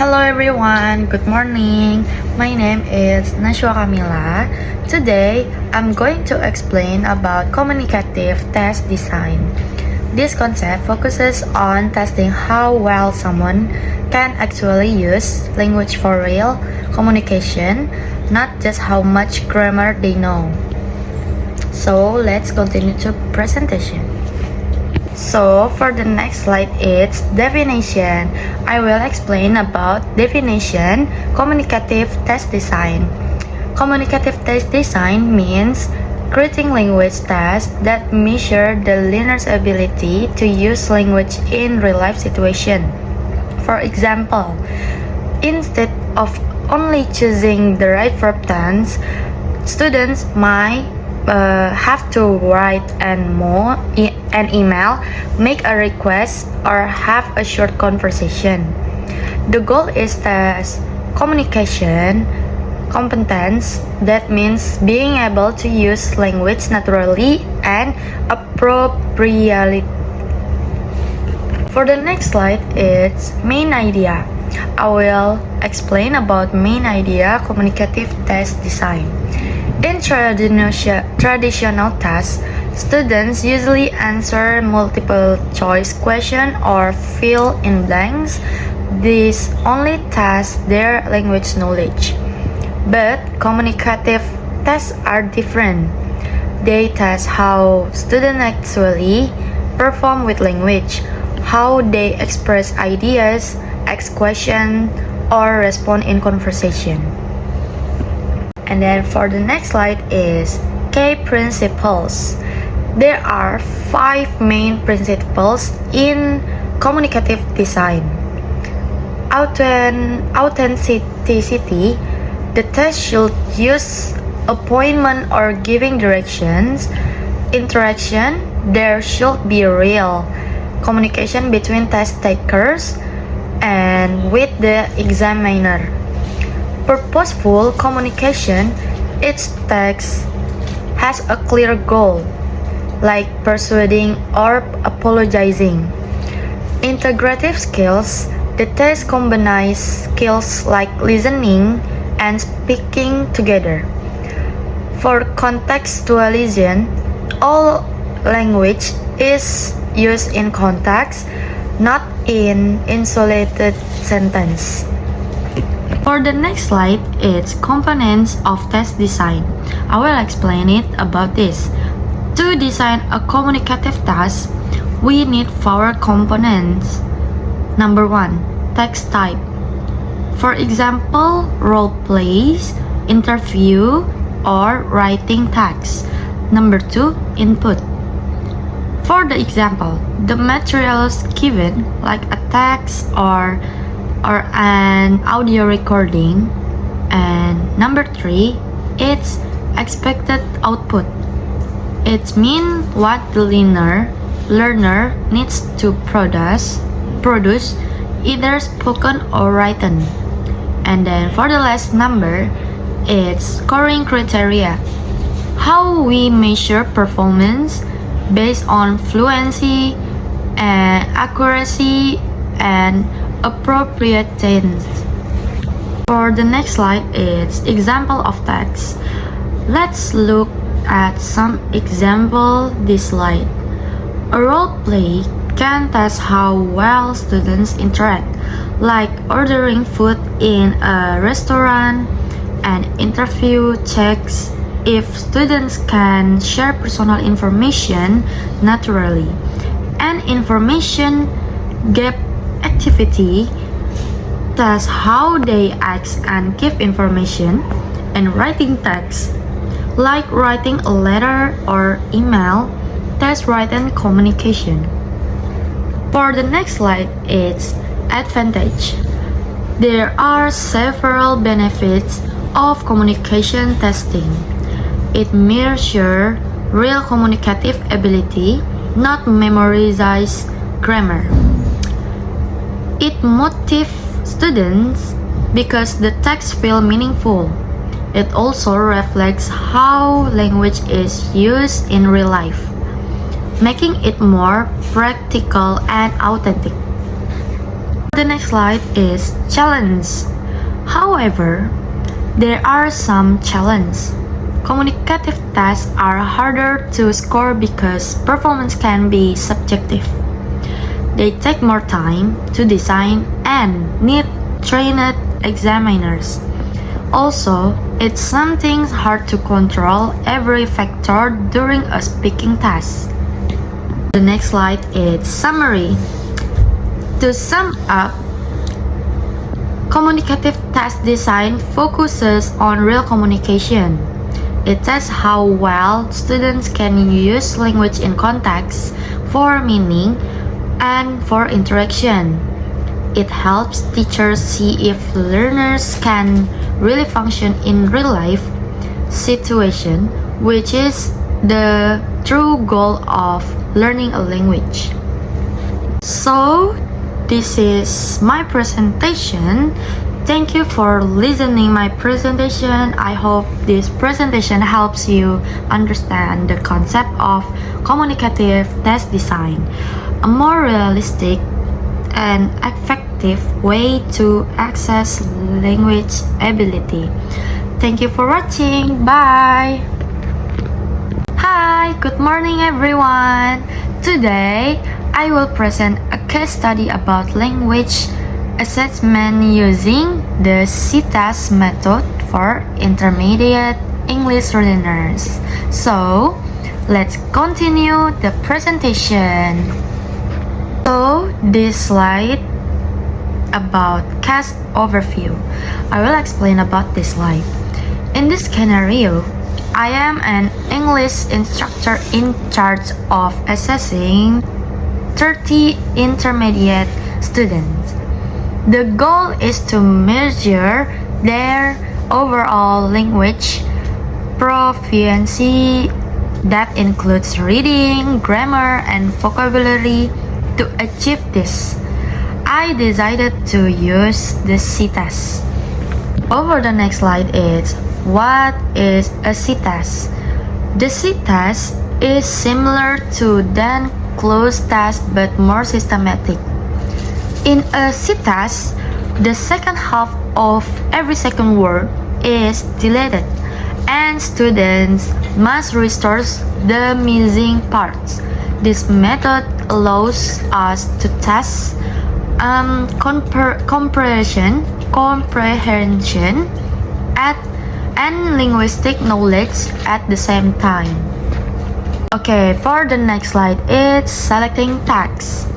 Hello everyone, good morning. My name is Nashwa Kamila. Today, I'm going to explain about communicative test design. This concept focuses on testing how well someone can actually use language for real communication, not just how much grammar they know. So, let's continue to presentation. So for the next slide, it's definition. I will explain about definition, communicative test design. Communicative test design means creating language tests that measure the learner's ability to use language in real-life situation. For example, instead of only choosing the right verb tense, students might have to write an email, make a request, or have a short conversation. The goal is test communication competence. That means being able to use language naturally and appropriately. For the next slide, it's main idea. I will explain about main idea communicative test design. In traditional tests, students usually answer multiple choice questions or fill in blanks. This only tests their language knowledge. But communicative tests are different. They test how students actually perform with language, how they express ideas, ask questions, or respond in conversation. And then for the next slide is key principles. There are 5 main principles in communicative design. Authenticity. The test should use appointment or giving directions. Interaction. There should be real communication between test takers and with the examiner. Purposeful communication. Each text has a clear goal, like persuading or apologizing. Integrative skills. The test combines skills like listening and speaking together. For contextualization, all language is used in context, not in isolated sentence. For the next slide, it's components of test design. I will explain it about this. To design a communicative test, we need 4 components. Number 1, text type. For example, role plays, interview, or writing text. Number 2, input. For the example, the materials given, like a text or an audio recording. And number 3, it's expected output. It means what the learner needs to produce either spoken or written. And then for the last number, it's scoring criteria. How we measure performance based on fluency and accuracy and appropriate tense. For the next slide, it's example of text. Let's look at some example this slide. A role play can test how well students interact, like ordering food in a restaurant. An interview checks if students can share personal information naturally. An information gap activity tests how they ask and give information. And writing text, like writing a letter or email, tests written communication. For the next slide, it's advantage. There are several benefits of communication testing. It measures real communicative ability, not memorized grammar. It motivates students because the text feel meaningful. It also reflects how language is used in real life, making it more practical and authentic. The next slide is challenge. However, there are some challenges. Communicative tests are harder to score because performance can be subjective. They take more time to design and need trained examiners. Also, it's something hard to control every factor during a speaking test. The next slide is summary. To sum up, communicative test design focuses on real communication. It tests how well students can use language in context, for meaning, and for interaction. It helps teachers see if learners can really function in real life situation, which is the true goal of learning a language. So, this is my presentation. Thank you for listening my presentation. I hope this presentation helps you understand the concept of communicative test design, a more realistic and effective way to access language ability. Thank you for watching. Bye. Hi, good morning everyone. Today, I will present a case study about language assessment using the CTAS method for intermediate English learners. So, let's continue the presentation. So, this slide about case overview. I will explain about this slide. In this scenario, I am an English instructor in charge of assessing 30 intermediate students. The goal is to measure their overall language proficiency that includes reading, grammar, and vocabulary. To achieve this, I decided to use the CTAS. Over the next slide is what is a CTAS? The CTAS is similar to Dan closed test but more systematic. In a CTAS, the second half of every second word is deleted, and students must restore the missing parts. This method allows us to test comprehension, and linguistic knowledge at the same time. Okay, for the next slide, it's selecting text.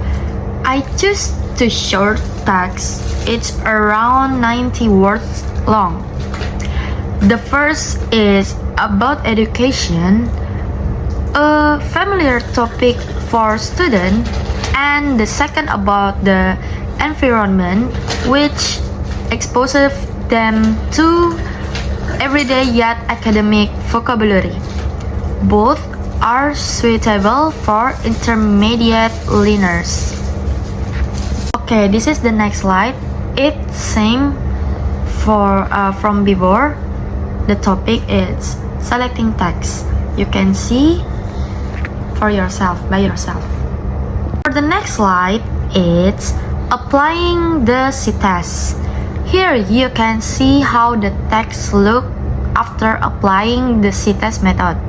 I choose to short text. It's around 90 words long. The first is about education, a familiar topic for students, and the second about the environment, which exposes them to everyday yet academic vocabulary. Both are suitable for intermediate learners. Okay, this is the next slide. It's same for from before. The topic is selecting text. You can see for yourself by yourself. For the next slide, it's applying the CTAS. Here you can see how the text look after applying the CTAS method.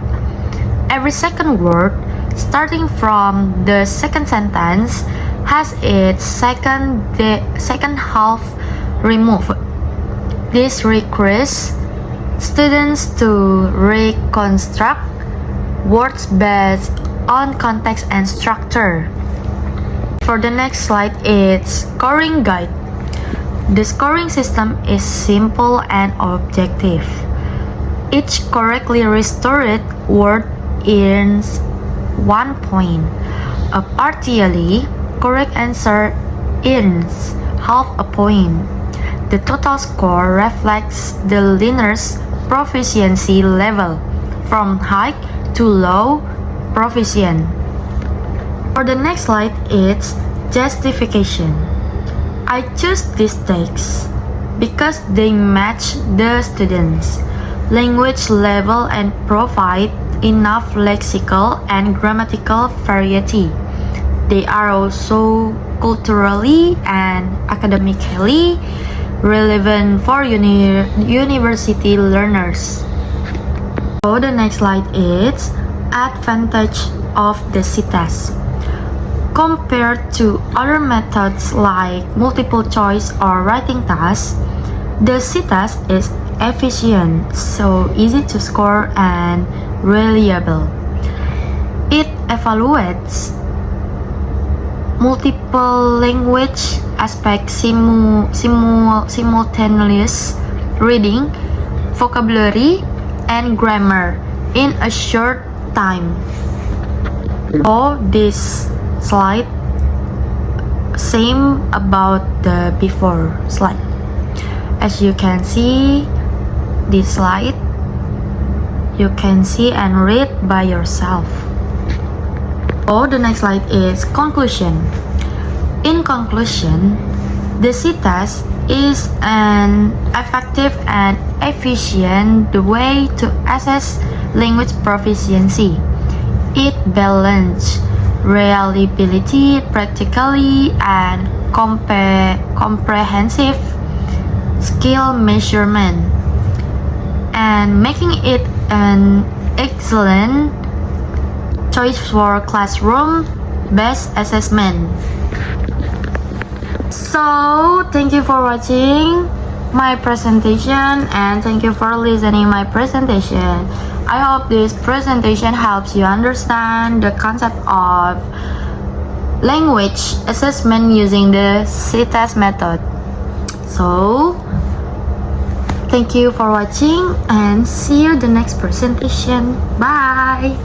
Every second word, starting from the second sentence, has its second half removed. This requires students to reconstruct words based on context and structure. For the next slide, it's scoring guide. The scoring system is simple and objective. Each correctly restored word earns 1 point. A partially correct answer earns half a point. The total score reflects the learner's proficiency level from high to low proficient. For the next slide, it's justification. I choose these texts because they match the students' language level and provide enough lexical and grammatical variety. They are also culturally and academically relevant for university learners. So the next slide is advantage of the C-test. Compared to other methods like multiple choice or writing tasks, the C-test is efficient, so easy to score and reliable. It evaluates multiple language aspects simultaneous reading, vocabulary, and grammar in a short time. So this slide same about the before slide. As you can see this slide, you can see and read by yourself. Oh, the next slide is conclusion. In conclusion, the C-test is an effective and efficient way to assess language proficiency. It balances reliability, practically, and comprehensive skill measurement, and making it an excellent choice for classroom-based assessment. So, thank you for watching my presentation and thank you for listening my presentation. I hope this presentation helps you understand the concept of language assessment using the C-test method. So, thank you for watching and see you the next presentation. Bye!